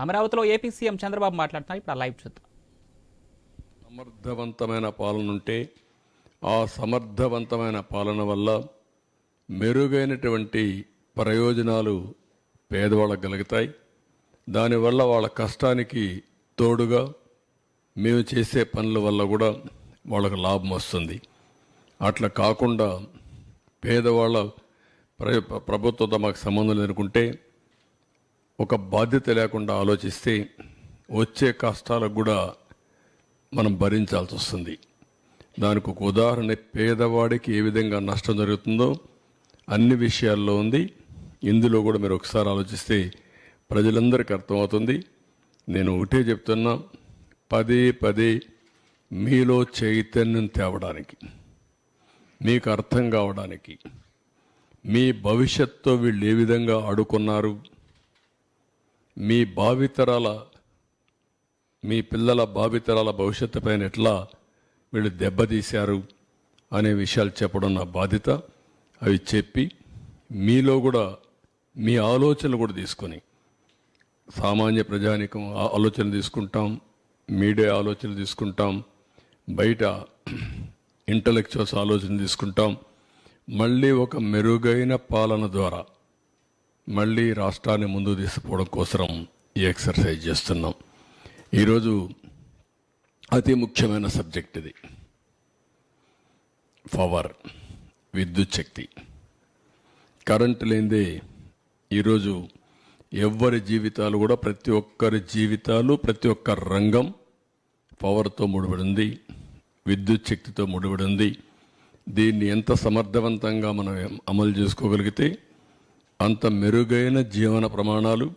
అమరావతిలో AP CM Chandrababu మాట్లాడుతున్నారు. ఇప్పుడు లైవ్ చూద్దాం. సమర్థవంతమైన పాలన ఉంటే ఆ సమర్థవంతమైన పాలన వల్ల మెరుగైనటువంటి ప్రయోజనాలు పేదవాళ్ళకు కలుగుతాయి. దానివల్ల వాళ్ళ కష్టానికి తోడుగా మేము చేసే పనుల వల్ల కూడా వాళ్ళకు లాభం వస్తుంది. అట్లా కాకుండా పేదవాళ్ళ ప్రభుత్వంతో మాకు సంబంధం లేనుకుంటే ఒక బాధ్యత లేకుండా ఆలోచిస్తే వచ్చే కష్టాలకు కూడా మనం భరించాల్సి వస్తుంది. దానికి ఒక ఉదాహరణ పేదవాడికి ఏ విధంగా నష్టం జరుగుతుందో అన్ని విషయాల్లో ఉంది. ఇందులో కూడా మీరు ఒకసారి ఆలోచిస్తే ప్రజలందరికీ అర్థమవుతుంది. నేను ఒకటే చెప్తున్నా, పదే పదే మీలో చైతన్యం తేవడానికి, మీకు అర్థం కావడానికి, మీ భవిష్యత్తుతో వీళ్ళు ఏ విధంగా ఆడుకున్నారు, మీ భావితరాల మీ పిల్లల భావితరాల భవిష్యత్తు పైన ఎట్లా వీళ్ళు దెబ్బతీశారు అనే విషయాలు చెప్పడం నా బాధ్యత. అవి చెప్పి మీలో కూడా మీ ఆలోచనలు కూడా తీసుకొని, సామాన్య ప్రజానికం ఆలోచన తీసుకుంటాం, మీడియా ఆలోచనలు తీసుకుంటాం, బయట ఇంటలెక్చువల్స్ ఆలోచన తీసుకుంటాం. మళ్ళీ ఒక మెరుగైన పాలన ద్వారా మళ్ళీ రాష్ట్రాన్ని ముందుకు తీసుకుపోవడం కోసం ఈ ఎక్సర్సైజ్ చేస్తున్నాం. ఈరోజు అతి ముఖ్యమైన సబ్జెక్ట్ ఇది. పవర్, విద్యుత్ శక్తి. కరెంటు లేనిదే ఈరోజు ఎవ్వరి జీవితాలు కూడా, ప్రతి ఒక్కరి జీవితాలు, ప్రతి ఒక్క రంగం పవర్తో ముడిపడి ఉంది, విద్యుత్ శక్తితో ముడిపడి ఉంది. దీన్ని ఎంత సమర్థవంతంగా మనం అమలు చేసుకోగలిగితే అంత మెరుగైన జీవన ప్రమాణాలు,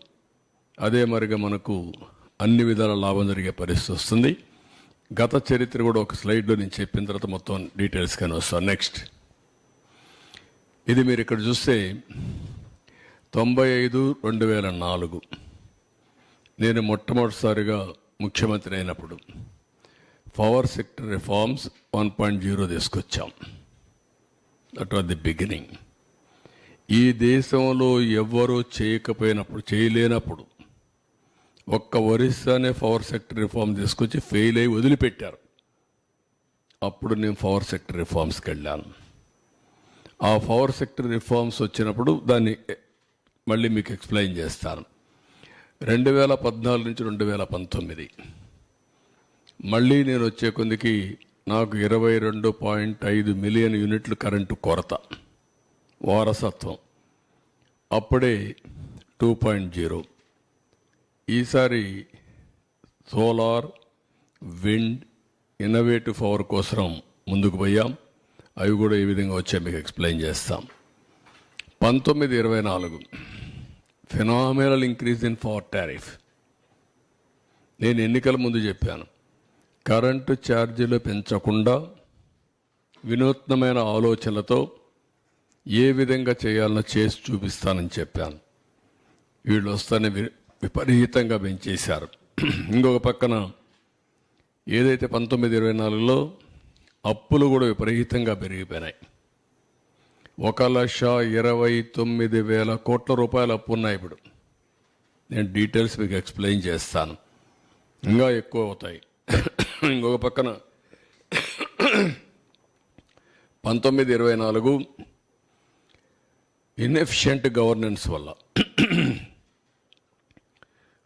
అదే మరిగా మనకు అన్ని విధాల లాభం జరిగే పరిస్థితి వస్తుంది. గత చరిత్ర కూడా ఒక స్లైడ్లో నేను చెప్పిన తర్వాత మొత్తం డీటెయిల్స్ కానీ వస్తాను. నెక్స్ట్, ఇది మీరు ఇక్కడ చూస్తే 95-2004 నేను మొట్టమొదటిసారిగా ముఖ్యమంత్రి అయినప్పుడు పవర్ సెక్టర్ రిఫార్మ్స్ 1.0 తీసుకొచ్చాం. That was the beginning. ఈ దేశంలో ఎవ్వరూ చేయలేనప్పుడు ఒక్క ఒరిస్సానే పవర్ సెక్టర్ రిఫార్మ్ తీసుకొచ్చి ఫెయిల్ అయ్యి వదిలిపెట్టారు. అప్పుడు నేను పవర్ సెక్టర్ రిఫార్మ్స్కి వెళ్ళాను. ఆ పవర్ సెక్టర్ రిఫార్మ్స్ వచ్చినప్పుడు దాన్ని మళ్ళీ మీకు ఎక్స్ప్లెయిన్ చేస్తాను. 2014 నుంచి 2019 మళ్ళీ నేను వచ్చే కొద్దికి నాకు 22.5 మిలియన్ యూనిట్లు కరెంటు కొరత, వారసత్వం. అప్పుడే 2.0. ఈసారి సోలార్, విండ్, ఇన్నోవేటివ్ పవర్ కోసం ముందుకు పోయాం. అవి కూడా ఏ విధంగా వచ్చాయి మీకు ఎక్స్ప్లెయిన్ చేస్తాం. 19-24 phenomenal increase in power tariff. నేను ఎన్నికల ముందు చెప్పాను, కరెంటు ఛార్జీలు పెంచకుండా వినూత్నమైన ఆలోచనలతో ఏ విధంగా చేయాలనో చేసి చూపిస్తానని చెప్పాను. వీళ్ళు వస్తానే విపరీతంగా పెంచేశారు. ఇంకొక పక్కన ఏదైతే 19-24లో అప్పులు కూడా విపరీతంగా పెరిగిపోయినాయి. 1,29,000 కోట్ల రూపాయలు అప్పు ఉన్నాయి ఇప్పుడు. నేను డీటెయిల్స్ మీకు ఎక్స్ప్లెయిన్ చేస్తాను. ఇంకా ఎక్కువ అవుతాయి. ఇంకొక పక్కన 19-24 ఇన్ఎఫిషియంట్ గవర్నెన్స్ వల్ల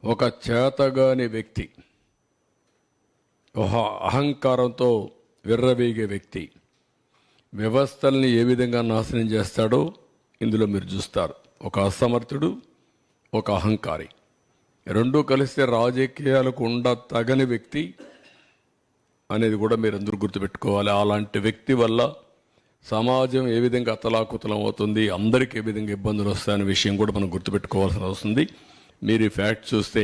ఒక చేతగాని వ్యక్తి, ఒక అహంకారంతో విర్రవీగే వ్యక్తి వ్యవస్థల్ని ఏ విధంగా నాశనం చేస్తాడో ఇందులో మీరు చూస్తారు. ఒక అసమర్థుడు, ఒక అహంకారి, రెండూ కలిస్తే రాజకీయాలకు తగని వ్యక్తి అనేది కూడా మీరు అందరూ గుర్తుపెట్టుకోవాలి. అలాంటి వ్యక్తి వల్ల సమాజం ఏ విధంగా అతలాకుతలం అవుతుంది, అందరికీ ఏ విధంగా ఇబ్బందులు వస్తాయనే విషయం కూడా మనం గుర్తుపెట్టుకోవాల్సిన అవసరం ఉంది. మీరు ఈ ఫ్యాక్ట్ చూస్తే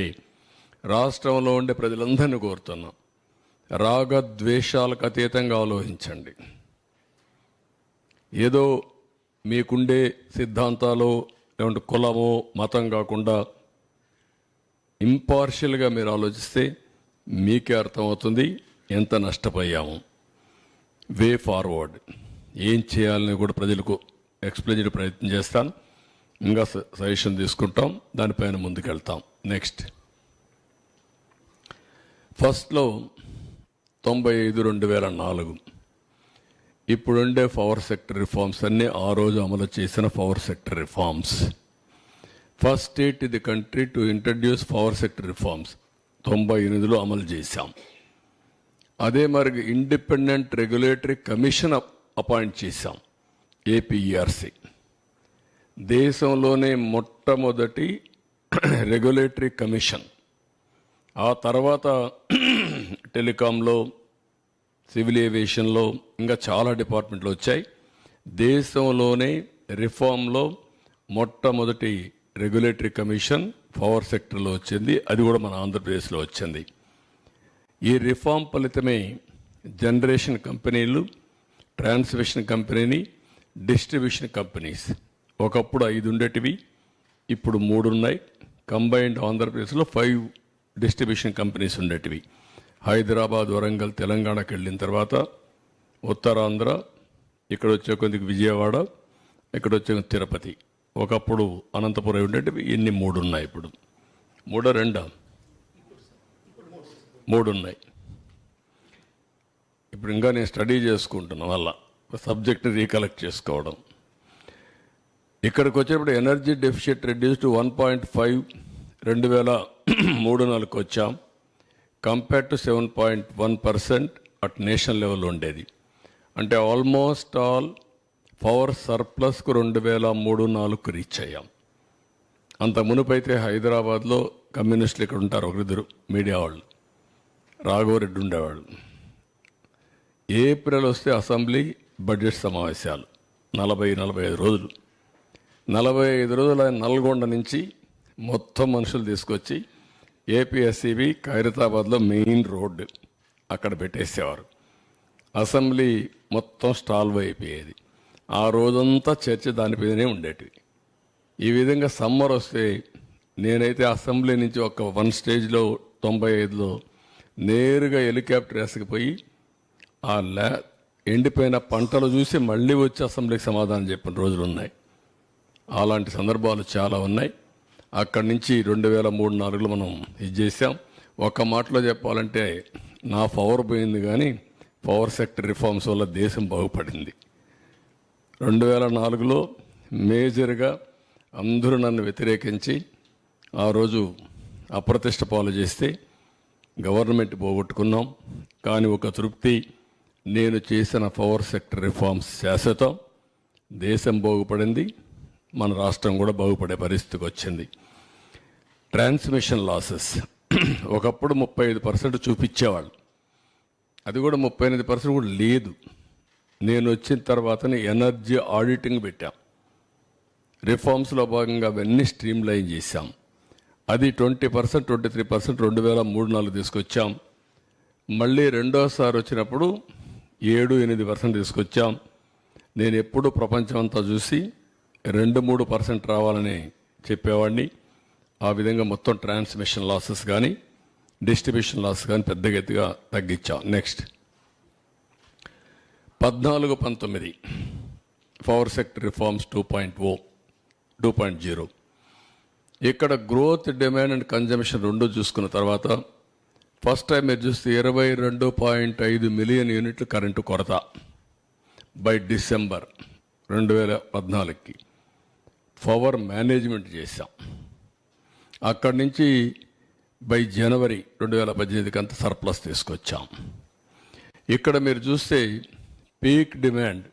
రాష్ట్రంలో ఉండే ప్రజలందరినీ కోరుతున్నాం, రాగద్వేషాలకు అతీతంగా ఆలోచించండి. ఏదో మీకుండే సిద్ధాంతాలు లేకుంటే కులమో మతం కాకుండా ఇంపార్షియల్గా మీరు ఆలోచిస్తే మీకే అర్థమవుతుంది ఎంత నష్టపోయాము. వే ఫార్వర్డ్ ఏం చేయాలని కూడా ప్రజలకు ఎక్స్ప్లెయిన్ చేయడం ప్రయత్నం చేస్తాను. ఇంకా సజెషన్ తీసుకుంటాం, దానిపైన ముందుకెళ్తాం. నెక్స్ట్, ఫస్ట్లో 95/2004 ఇప్పుడుండే పవర్ సెక్టర్ రిఫార్మ్స్ అన్నీ ఆ రోజు అమలు చేసిన power sector reforms. First state in the country to introduce power sector reforms 98లో అమలు చేశాం. అదే మరి ఇండిపెండెంట్ రెగ్యులేటరీ కమిషన్ అపాయింట్ చేశాం, ఏపీఈఆర్సి. దేశంలోనే మొట్టమొదటి రెగ్యులేటరీ కమిషన్. ఆ తర్వాత టెలికాంలో, సివిల్ ఏవియేషన్లో ఇంకా చాలా డిపార్ట్మెంట్లు వచ్చాయి. దేశంలోనే రిఫార్మ్లో మొట్టమొదటి రెగ్యులేటరీ కమిషన్ పవర్ సెక్టర్లో వచ్చింది. అది కూడా మన ఆంధ్రప్రదేశ్లో వచ్చింది. ఈ రిఫార్మ్ ఫలితమే జనరేషన్ కంపెనీలు, ట్రాన్స్మిషన్ కంపెనీని, డిస్ట్రిబ్యూషన్ కంపెనీస్ ఒకప్పుడు 5 ఉండేటివి, ఇప్పుడు 3 ఉన్నాయి. కంబైన్డ్ ఆంధ్రప్రదేశ్లో 5 డిస్ట్రిబ్యూషన్ కంపెనీస్ ఉండేటివి. హైదరాబాద్, వరంగల్, తెలంగాణకి వెళ్ళిన తర్వాత ఉత్తరాంధ్ర, ఇక్కడ వచ్చే కొద్దిగా విజయవాడ, ఇక్కడ వచ్చే తిరుపతి, ఒకప్పుడు అనంతపురం ఉండేటివి. ఇన్ని 3 ఉన్నాయి. ఇప్పుడు 3 ఉన్నాయి. ఇప్పుడు ఇంకా నేను స్టడీ చేసుకుంటున్నాను, వల్ల సబ్జెక్ట్ని రీకలెక్ట్ చేసుకోవడం. ఇక్కడికి వచ్చేటప్పుడు ఎనర్జీ డెఫిషిట్ రెడ్యూస్ టు 1.5 2003-04 వచ్చాం. Compare to 7.1% at national level ఉండేది. అంటే ఆల్మోస్ట్ ఆల్ పవర్ సర్ప్లస్కు 2003-04 రీచ్ అయ్యాం. అంత మునుపైతే హైదరాబాద్లో కమ్యూనిస్టులు ఇక్కడ ఉంటారు, ఒకరిద్దరు మీడియా వాళ్ళు, రాఘవరెడ్డి ఉండేవాళ్ళు. ఏప్రిల్ వస్తే అసెంబ్లీ బడ్జెట్ సమావేశాలు 40-45 రోజులు. 45 రోజులు ఆయన నల్గొండ నుంచి మొత్తం మనుషులు తీసుకొచ్చి ఏపీఎస్సీబీ ఖైరతాబాద్లో మెయిన్ రోడ్డు అక్కడ పెట్టేసేవారు. అసెంబ్లీ మొత్తం స్టాల్వ్ అయిపోయేది. ఆ రోజంతా చర్చ దానిపైనే ఉండేటివి. ఈ విధంగా సమ్మర్ వస్తే నేనైతే అసెంబ్లీ నుంచి ఒక 1 స్టేజ్లో 95లో నేరుగా హెలికాప్టర్ వేసుకుపోయి ఆ ఎండిపోయిన పంటలు చూసి మళ్ళీ వచ్చి అసెంబ్లీకి సమాధానం చెప్పిన రోజులు ఉన్నాయి. అలాంటి సందర్భాలు చాలా ఉన్నాయి. అక్కడి నుంచి 2003-04లో మనం ఇది చేసాం. ఒక మాటలో చెప్పాలంటే నా పవర్ పోయింది, కానీ పవర్ సెక్టర్ రిఫార్మ్స్ వల్ల దేశం బాగుపడింది. 2004లో మేజర్గా అందరూ నన్ను వ్యతిరేకించి ఆ రోజు అప్రతిష్ట పాలు చేస్తే గవర్నమెంట్ పోగొట్టుకున్నాం. కానీ ఒక తృప్తి, నేను చేసిన పవర్ సెక్టర్ రిఫార్మ్స్ శాశ్వతం, దేశం బాగుపడింది, మన రాష్ట్రం కూడా బాగుపడే పరిస్థితికి వచ్చింది. ట్రాన్స్మిషన్ లాసెస్ ఒకప్పుడు 35% చూపించేవాళ్ళు, అది కూడా 38% కూడా లేదు. నేను వచ్చిన తర్వాతనే ఎనర్జీ ఆడిటింగ్ పెట్టాం. రిఫార్మ్స్లో భాగంగా అవన్నీ స్ట్రీమ్ లైన్ చేశాం. అది 20%, 23% 2003-04 తీసుకొచ్చాం. మళ్ళీ రెండోసారి వచ్చినప్పుడు 7-8% తీసుకొచ్చాం. నేను ఎప్పుడు ప్రపంచం అంతా చూసి 2-3% రావాలని చెప్పేవాడిని. ఆ విధంగా మొత్తం ట్రాన్స్మిషన్ లాసెస్ కానీ డిస్ట్రిబ్యూషన్ లాసెస్ కానీ పెద్దగా ఎత్తుగా తగ్గించాం. Next 14-19 power sector reforms 2.0. ఇక్కడ గ్రోత్, డిమాండ్ అండ్ కన్జంప్షన్ రెండు చూసుకున్న తర్వాత ఫస్ట్ టైం మీరు చూస్తే 22.5 మిలియన్ యూనిట్లు కరెంటు కొరత బై డిసెంబర్ 2014కి పవర్ మేనేజ్మెంట్ చేశాం. అక్కడి నుంచి బై జనవరి 2018కి అంత సర్ప్లస్ తీసుకొచ్చాం. ఇక్కడ మీరు చూస్తే పీక్ డిమాండ్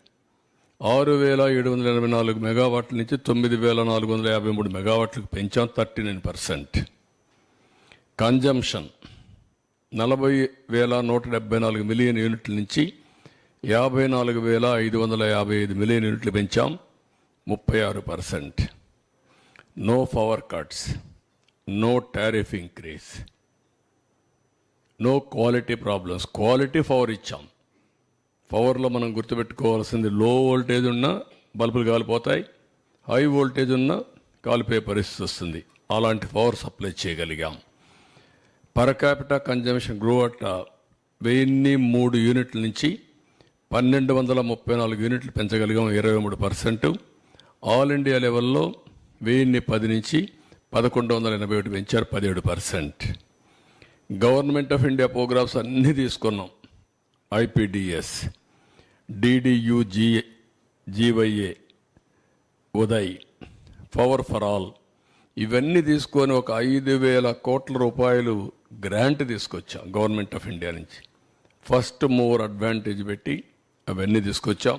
6,784 మెగావాట్ల నుంచి 9,453 మెగావాట్లకు పెంచాం, 39%. కన్జంప్షన్ 40,174 మిలియన్ యూనిట్ల నుంచి 54,555 మిలియన్ యూనిట్లు పెంచాం, 36%. No power cuts, no tariff increase, no quality problems. Quality power ఇచ్చాం. పవర్లో మనం గుర్తుపెట్టుకోవాల్సింది, లో వోల్టేజ్ ఉన్నా బల్బులు కాలిపోతాయి, హై వోల్టేజ్ ఉన్నా కాలిపోయే పరిస్థితి వస్తుంది. అలాంటి పవర్ సప్లై చేయగలిగాం. Per capita consumption grow at 1003 యూనిట్ల నుంచి 1,234 యూనిట్లు పెంచగలిగాం, 23%. ఆల్ ఇండియా లెవెల్లో 1010 నుంచి 1,181 పెంచారు, 17%. గవర్నమెంట్ ఆఫ్ ఇండియా ప్రోగ్రామ్స్ అన్నీ తీసుకున్నాం. ఐపీడిఎస్, జీవైఏ, ఉదయ్, పవర్ ఫర్ ఆల్ ఇవన్నీ తీసుకొని ఒక 5,000 కోట్ల రూపాయలు గ్రాంట్ తీసుకొచ్చాం గవర్నమెంట్ ఆఫ్ ఇండియా నుంచి. ఫస్ట్ మూవర్ అడ్వాంటేజ్ పెట్టి అవన్నీ తీసుకొచ్చాం.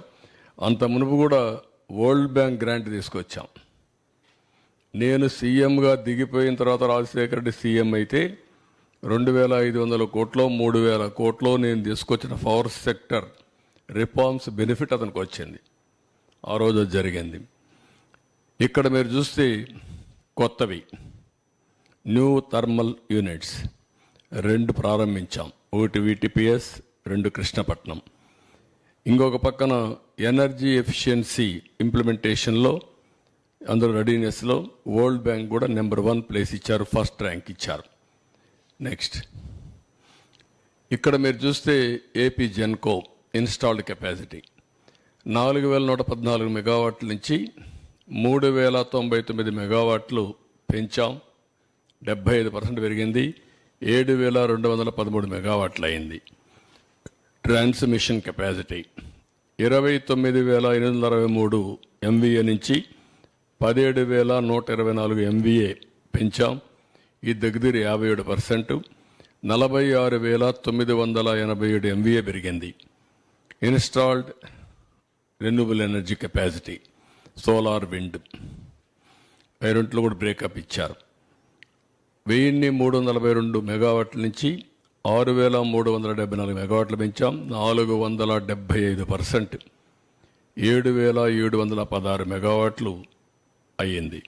అంత మునుపు కూడా వరల్డ్ బ్యాంక్ గ్రాంట్ తీసుకొచ్చాం. నేను సీఎంగా దిగిపోయిన తర్వాత రాజశేఖర రెడ్డి సీఎం అయితే 2,500 కోట్లో 3,000 కోట్లో నేను తీసుకొచ్చిన పవర్ సెక్టర్ రిఫార్మ్స్ బెనిఫిట్ అతనికి వచ్చింది. ఆ రోజు అది జరిగింది. ఇక్కడ మీరు చూస్తే కొత్తవి న్యూ థర్మల్ యూనిట్స్ 2 ప్రారంభించాం. ఒకటి VTPS, 2 కృష్ణపట్నం. ఇంకొక పక్కన ఎనర్జీ ఎఫిషియన్సీ ఇంప్లిమెంటేషన్లో అందులో రెడీనెస్లో వరల్డ్ బ్యాంక్ కూడా నెంబర్ 1 ప్లేస్ ఇచ్చారు, ఫస్ట్ ర్యాంక్ ఇచ్చారు. నెక్స్ట్ ఇక్కడ మీరు చూస్తే ఏపీ జెన్కో ఇన్స్టాల్డ్ కెపాసిటీ 4,114 మెగావాట్ల నుంచి 3,099 మెగావాట్లు పెంచాం. 75% పెరిగింది. 7,213 మెగావాట్లు అయింది. ట్రాన్స్మిషన్ కెపాసిటీ 29,863 MVA నుంచి 17,124 MVA పెంచాం. ఈ దగ్గర 57%. 46,987 MVA పెరిగింది. Installed renewable energy capacity solar, wind రెంట్లో కూడా బ్రేకప్ ఇచ్చారు. 1,342 మెగావాట్ల నుంచి 6,374 మెగావాట్లు పెంచాం. 475%. 7,716 మెగావాట్లు అయ్యింది.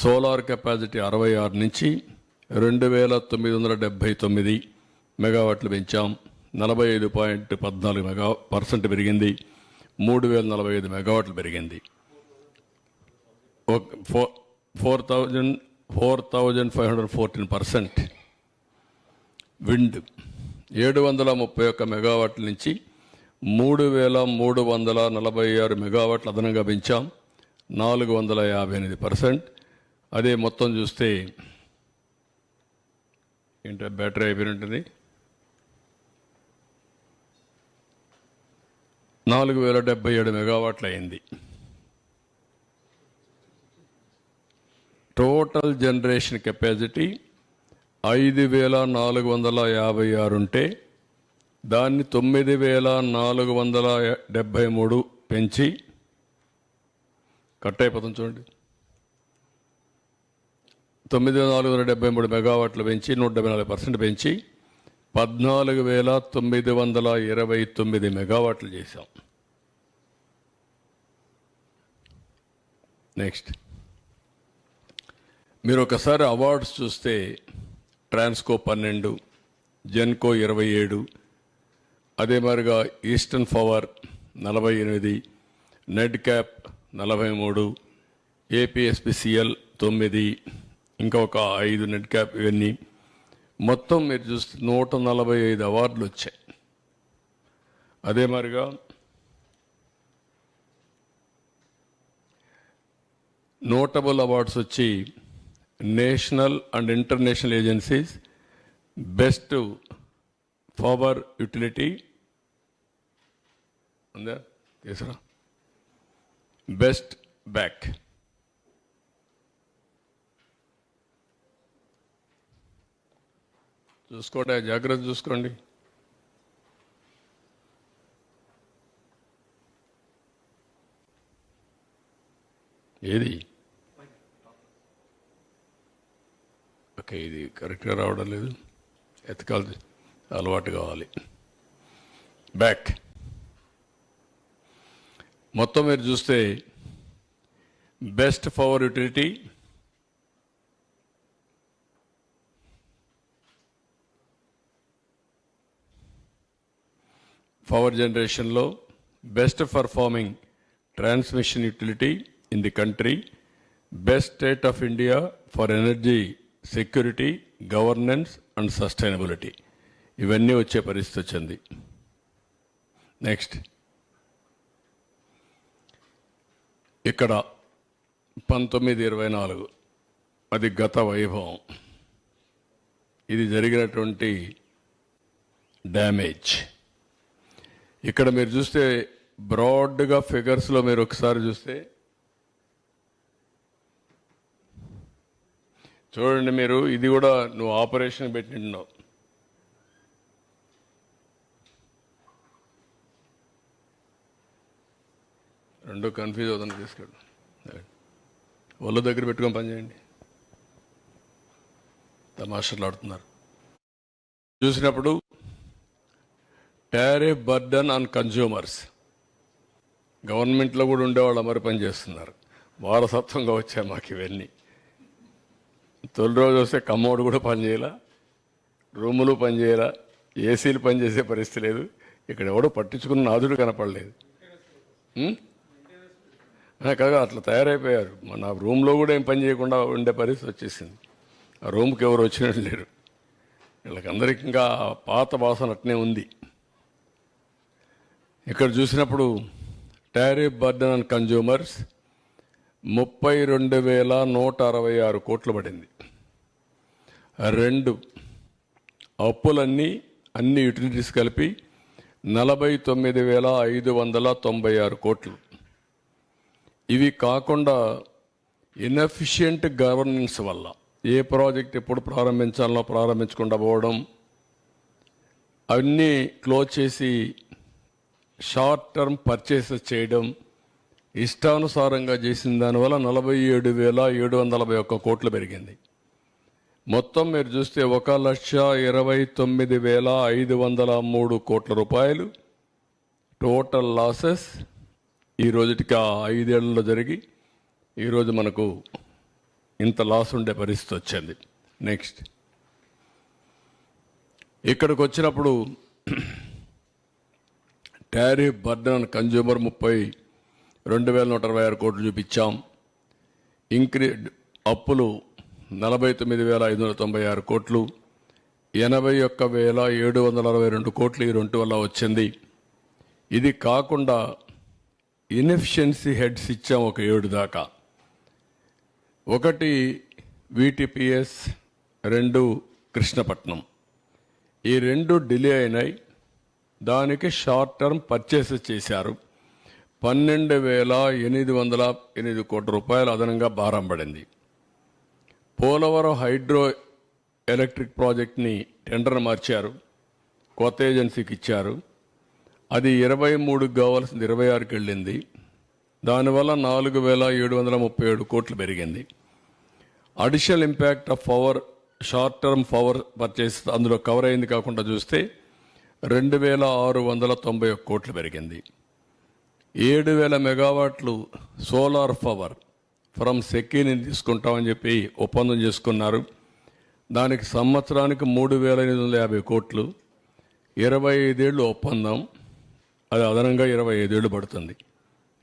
సోలార్ కెపాసిటీ 66 నుంచి 2,979 మెగావాట్లు పెంచాం. 45.14% పెరిగింది. 3,045 మెగావాట్లు పెరిగింది. 4,514%. విండ్ 731 మెగావాట్ల నుంచి 3,346 మెగావాట్లు అదనంగా పెంచాం. 458%. అదే మొత్తం చూస్తే ఏంటో బ్యాటరీ అయిపోయి ఉంటుంది. 4,077 మెగావాట్లు అయింది. టోటల్ జనరేషన్ కెపాసిటీ 5,456 ఉంటే దాన్ని 9,473 పెంచి కట్ అయిపోతుంది చూడండి. 9,473 మెగావాట్లు పెంచి 174% పెంచి 14,929 మెగావాట్లు చేశాం. నెక్స్ట్ మీరు ఒకసారి అవార్డ్స్ చూస్తే ట్రాన్స్కో 12, జెన్కో 27, అదే మాదిరిగా ఈస్టర్న్ పవర్ 48, నెడ్ క్యాప్ 43, ఏపీఎస్పీసీఎల్ 9, ఇంకా ఒక 5 నెడ్ క్యాప్, ఇవన్నీ మొత్తం మీరు చూస్తే 145 అవార్డులు వచ్చాయి. అదే మాదిరిగా నోటబుల్ అవార్డ్స్ వచ్చి national and international agencies best power utility ఉందా తీసురా, బెస్ట్ బ్యాక్, చూసుకోండి, జాగ్రత్త చూసుకోండి. ఏది ఓకే, ఇది కరెక్ట్గా రావడం లేదు, ఎతకాలి, అలవాటు కావాలి. బ్యాక్ మొత్తం మీరు చూస్తే బెస్ట్ పవర్ యూటిలిటీ, పవర్ జనరేషన్లో best performing transmission utility in the country, best state of India for energy security, governance and sustainability, ఇవన్నీ వచ్చే పరిస్థితి వచ్చింది. నెక్స్ట్ ఇక్కడ 1924 అది గత వైభవం. ఇది జరిగినటువంటి డ్యామేజ్. ఇక్కడ మీరు చూస్తే బ్రాడ్గా ఫిగర్స్లో మీరు ఒకసారి చూస్తే చూడండి, మీరు ఇది కూడా నువ్వు ఆపరేషన్ పెట్టినావు. రెండో కన్ఫ్యూజ్ అవుతుంది, తీసుకెళ్ళు. ఒళ్ళు దగ్గర పెట్టుకొని పనిచేయండి. తమాషాలు ఆడుతున్నారు. చూసినప్పుడు టారిఫ్ బర్డన్ ఆన్ కన్జ్యూమర్స్, గవర్నమెంట్లో కూడా ఉండేవాళ్ళు మరి పని చేస్తున్నారు. వారసత్వంగా వచ్చాయి మాకు ఇవన్నీ. తొలి రోజు వస్తే కమ్మోడు కూడా పనిచేయాలా, రూములు పనిచేయాలా, ఏసీలు పనిచేసే పరిస్థితి లేదు. ఇక్కడ ఎవడో పట్టించుకున్న నాదుడు కనపడలేదు కదా. అట్లా తయారైపోయారు. మన రూమ్లో కూడా ఏం పని చేయకుండా ఉండే పరిస్థితి వచ్చేసింది. ఆ రూమ్కి ఎవరు వచ్చినట్టు లేరు. వీళ్ళకందరికీ ఇంకా పాత వాసన అట్నే ఉంది. ఇక్కడ చూసినప్పుడు టారిఫ్ బర్డన్ ఆన్ కన్జ్యూమర్స్ 32,166 కోట్లు పడింది. రెండు అప్పులన్నీ అన్ని యూటిలిటీస్ కలిపి 49,596 కోట్లు. ఇవి కాకుండా ఇన్ఎఫిషియంట్ గవర్నెన్స్ వల్ల ఏ ప్రాజెక్ట్ ఎప్పుడు ప్రారంభించాలో ప్రారంభించకుండా పోవడం, అవన్నీ క్లోజ్ చేసి షార్ట్ టర్మ్ పర్చేసెస్ చేయడం, ఇష్టానుసారంగా చేసిన దానివల్ల 47,741 కోట్లు పెరిగింది. మొత్తం మీరు చూస్తే 1,29,503 కోట్ల రూపాయలు టోటల్ లాసెస్ ఈ రోజుటికి ఆ 5 ఏళ్లలో జరిగి ఈరోజు మనకు ఇంత లాస్ ఉండే పరిస్థితి వచ్చింది. నెక్స్ట్ ఇక్కడికి వచ్చినప్పుడు టారిఫ్ బర్డన్ ఆన్ కన్జ్యూమర్ 32,126 కోట్లు చూపించాం. అప్పులు 49,596 కోట్లు, 81,762 కోట్లు ఈ రెండు వల్ల వచ్చింది. ఇది కాకుండా ఇన్ఎఫిషియన్సీ హెడ్స్ ఇచ్చాం ఒక 7 దాకా. ఒకటి VTPS, 2 కృష్ణపట్నం. ఈ 2 డిలే అయినాయి. దానికి షార్ట్ టర్మ్ పర్చేసెస్ చేశారు. 12,808 కోట్ల రూపాయలు అదనంగా భారం పడింది. పోలవరం హైడ్రో ఎలక్ట్రిక్ ప్రాజెక్ట్ని టెండర్ మార్చారు, కొత్త ఏజెన్సీకి ఇచ్చారు. అది 23కి కావాల్సింది 26కి వెళ్ళింది. దానివల్ల 4,737 కోట్లు పెరిగింది. Additional impact of power, short term power purchase అందులో కవర్ అయింది కాకుండా చూస్తే 2,691 కోట్లు పెరిగింది. 7,000 మెగావాట్లు సోలార్ పవర్ ఫ్రమ్ సెకీని తీసుకుంటామని చెప్పి ఒప్పందం చేసుకున్నారు. దానికి సంవత్సరానికి 3,850 కోట్లు, 25 ఏళ్ళు ఒప్పందం. అది అదనంగా 25 ఏళ్ళు పడుతుంది.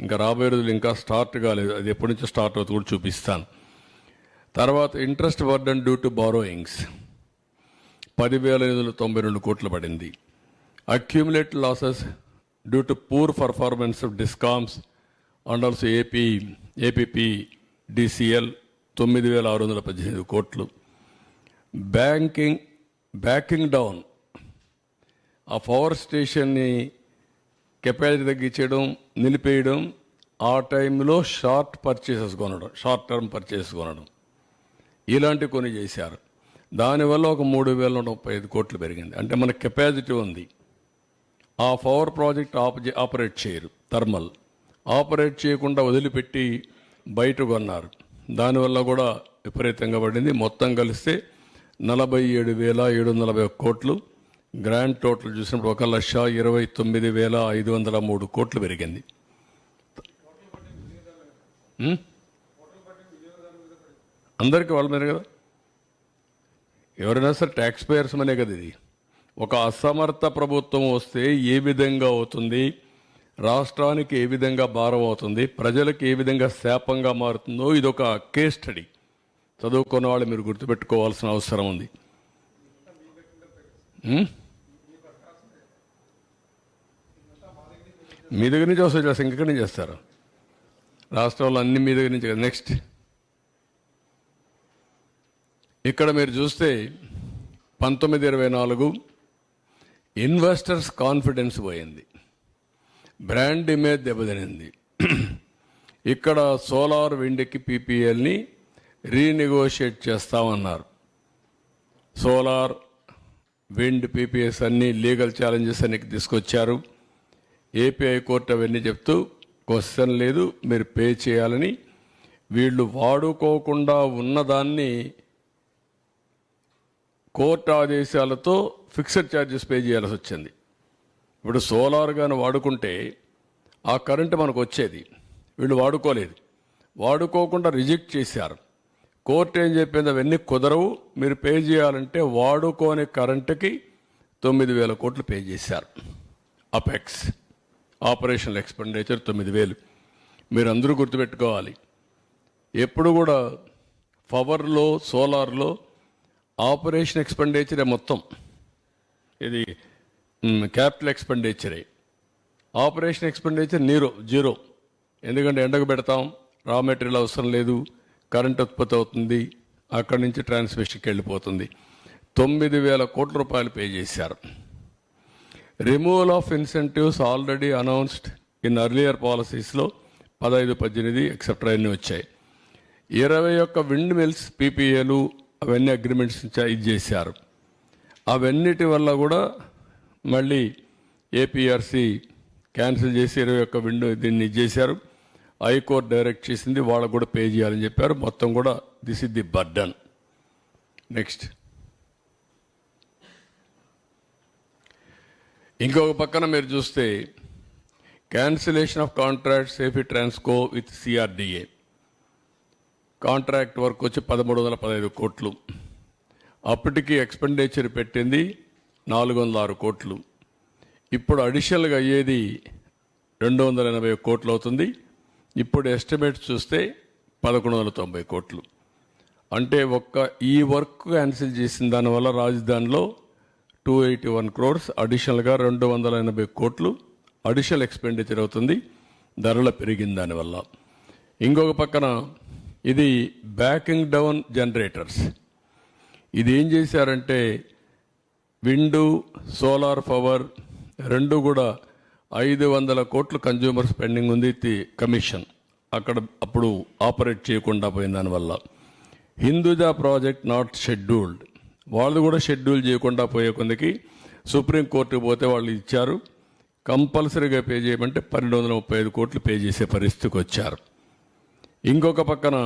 ఇంకా రాబోయే రోజులు ఇంకా స్టార్ట్ కాలేదు, అది ఎప్పటి నుంచో స్టార్ట్ అవుతుంది కూడా చూపిస్తాను. తర్వాత interest burden due to borrowings 10,892 కోట్లు పడింది. Accumulated losses due to poor performance of discoms and also APPDCL 9,618 కోట్లు. బ్యాకింగ్ డౌన్ ఆ పవర్ స్టేషన్ని కెపాసిటీ తగ్గించడం, నిలిపేయడం, ఆ టైంలో షార్ట్ టర్మ్ పర్చేసెస్ కొనడం, ఇలాంటి కొన్ని చేశారు. దానివల్ల ఒక 3,035 కోట్లు పెరిగింది. అంటే మన కెపాసిటీ ఉంది, ఆ పవర్ ప్రాజెక్ట్ ఆపరేట్ చేయరు, థర్మల్ ఆపరేట్ చేయకుండా వదిలిపెట్టి బయట కొన్నారు. దానివల్ల కూడా విపరీతంగా పడింది. మొత్తం కలిస్తే 47,740 కోట్లు. గ్రాండ్ టోటల్ చూసినప్పుడు 1,29,503 కోట్లు పెరిగింది. అందరికీ వాళ్ళ మీద కదా, ఎవరైనా సరే ట్యాక్స్ పేయర్స్ మనే కదా. ఇది ఒక అసమర్థ ప్రభుత్వం వస్తే ఏ విధంగా అవుతుంది, రాష్ట్రానికి ఏ విధంగా భారం అవుతుంది, ప్రజలకు ఏ విధంగా శాపంగా మారుతుందో ఇదొక కేస్ స్టడీ. చదువుకున్న వాళ్ళు మీరు గుర్తుపెట్టుకోవాల్సిన అవసరం ఉంది. మీ దగ్గర నుంచి వస్తే చేస్తారు, ఇంకెక్కడి నుంచి చేస్తారు? రాష్ట్రంలో అన్ని మీ దగ్గర నుంచి. నెక్స్ట్ ఇక్కడ మీరు చూస్తే 1924 ఇన్వెస్టర్స్ కాన్ఫిడెన్స్ పోయింది, బ్రాండ్ ఇమేజ్ దెబ్బతినింది. ఇక్కడ సోలార్ విండ్కి పీపీఎల్ని రీనెగోషియేట్ చేస్తామన్నారు. సోలార్ విండ్ పీపీఎస్ అన్ని లీగల్ ఛాలెంజెస్ అన్ని తీసుకొచ్చారు. ఏపీ హైకోర్టు అవన్నీ చెప్తూ క్వశ్చన్ లేదు, మీరు పే చేయాలని. వీళ్ళు వాడుకోకుండా ఉన్నదాన్ని కోర్టు ఆదేశాలతో ఫిక్స్డ్ ఛార్జెస్ పే చేయాల్సి వచ్చింది. ఇప్పుడు సోలార్ కానీ వాడుకుంటే ఆ కరెంటు మనకు వచ్చేది, వీళ్ళు వాడుకోలేదు, వాడుకోకుండా రిజెక్ట్ చేశారు. కోర్టు ఏం చెప్పింది, అవన్నీ కుదరవు, మీరు పే చేయాలంటే వాడుకోని కరెంటుకి 9,000 కోట్లు పే చేశారు. Apex operational expenditure 9,000. మీరు అందరూ గుర్తుపెట్టుకోవాలి, ఎప్పుడు కూడా పవర్లో సోలార్లో ఆపరేషన్ ఎక్స్పెండిచరే మొత్తం, ఇది క్యాపిటల్ ఎక్స్పెండిచరే. Operation expenditure zero. ఎందుకంటే ఎండకు పెడతాం, రా మెటీరియల్ అవసరం లేదు, కరెంట్ ఉత్పత్తి అవుతుంది, అక్కడి నుంచి ట్రాన్స్మిషన్కి వెళ్ళిపోతుంది. 9,000 కోట్ల రూపాయలు పే చేశారు. Removal of incentives already announced in earlier పాలసీస్లో 15, 18 ఎక్సెట్రా అన్నీ వచ్చాయి. 21 విండ్ మిల్స్ పీపీఏలు అవన్నీ అగ్రిమెంట్స్ ఇది చేశారు. అవన్నిటి వల్ల కూడా మళ్ళీ ఏపీఆర్సీ క్యాన్సిల్ చేసి 21 విండ్ దీన్ని ఇది చేశారు. హైకోర్టు డైరెక్ట్ చేసింది, వాళ్ళకు కూడా పే చేయాలని చెప్పారు. మొత్తం కూడా this is the burden. Next, ఇంకొక పక్కన మీరు చూస్తే cancellation of contracts AP Transco with CRDA. Contract work వచ్చి 1,315 కోట్లు. అప్పటికి ఎక్స్పెండిచర్ పెట్టింది 406 కోట్లు. ఇప్పుడు అడిషనల్గా అయ్యేది 280 కోట్లు అవుతుంది. ఇప్పుడు ఎస్టిమేట్ చూస్తే 1,190 కోట్లు. అంటే ఈ వర్క్ క్యాన్సిల్ చేసిన దానివల్ల రాజధానిలో 281 crores అడిషనల్గా 280 కోట్లు అడిషనల్ ఎక్స్పెండిచర్ అవుతుంది, ధరల పెరిగిన దానివల్ల. ఇంకొక పక్కన ఇది బ్యాకింగ్ డౌన్ జనరేటర్స్. ఇది ఏం చేశారంటే విండు సోలార్ పవర్ రెండు కూడా 500 కోట్లు కన్జ్యూమర్ స్పెండింగ్ ఉంది కమిషన్, అక్కడ అప్పుడు ఆపరేట్ చేయకుండా పోయిన దానివల్ల. హిందూజా ప్రాజెక్ట్ నాట్ షెడ్యూల్డ్, వాళ్ళు కూడా షెడ్యూల్ చేయకుండా పోయే కొందికి సుప్రీంకోర్టుకు పోతే వాళ్ళు ఇచ్చారు, కంపల్సరీగా పే చేయమంటే 1,235 కోట్లు పే చేసే పరిస్థితికి వచ్చారు. ఇంకొక పక్కన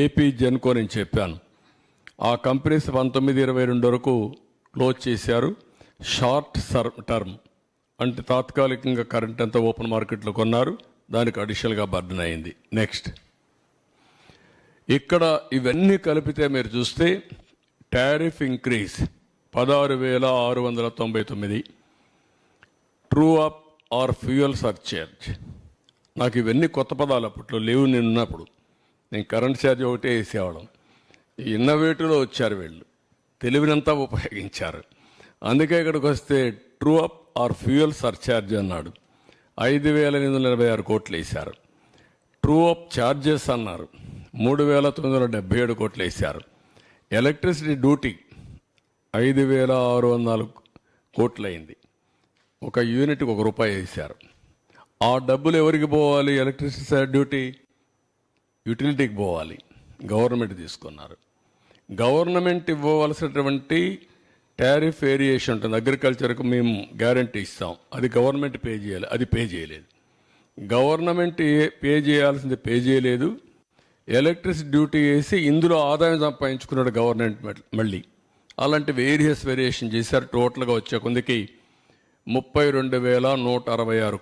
ఏపీ జెన్కో నేను చెప్పాను, ఆ కంపెనీస్ 1922 వరకు క్లోజ్ చేశారు. షార్ట్ టర్మ్ అంటే తాత్కాలికంగా కరెంట్ అంతా ఓపెన్ మార్కెట్లో కొన్నారు, దానికి అడిషనల్గా బర్డన్ అయింది. నెక్స్ట్, ఇక్కడ ఇవన్నీ కలిపితే మీరు చూస్తే tariff increase 16,699. True up or fuel surcharge. నాకు ఇవన్నీ కొత్త పదాలు, అప్పట్లో లేవు. నేను ఉన్నప్పుడు నేను కరెంట్ ఛార్జ్ ఒకటే వేసేవాళ్ళం. ఇన్నోవేటివ్లో వచ్చారు వీళ్ళు, తెలివినంతా ఉపయోగించారు. అందుకే ఇక్కడికి వస్తే true up or fuel surcharge అన్నాడు, 5,886 కోట్లు వేశారు. ట్రూ అప్ ఛార్జెస్ అన్నారు, 3,977 కోట్లు వేశారు. ఎలక్ట్రిసిటీ డ్యూటీ 5,604 కోట్లు అయింది, ఒక యూనిట్కి ₹1 వేశారు. ఆ డబ్బులు ఎవరికి పోవాలి? ఎలక్ట్రిసిటీ డ్యూటీ యూటిలిటీకి పోవాలి, గవర్నమెంట్ తీసుకున్నారు. గవర్నమెంట్ ఇవ్వవలసినటువంటి టారిఫ్ వేరియేషన్ ఉంటుంది, అగ్రికల్చర్కు మేము గ్యారంటీ ఇస్తాం, అది గవర్నమెంట్ పే చేయాలి, అది పే చేయలేదు. గవర్నమెంట్ పే చేయాల్సింది పే చేయలేదు, ఎలక్ట్రిసిటీ డ్యూటీ వేసి ఇందులో ఆదాయం సంపాదించుకున్నాడు గవర్నమెంట్. మళ్ళీ అలాంటి వేరియస్ వేరియేషన్ చేశారు. టోటల్గా వచ్చే కొందికి 32,166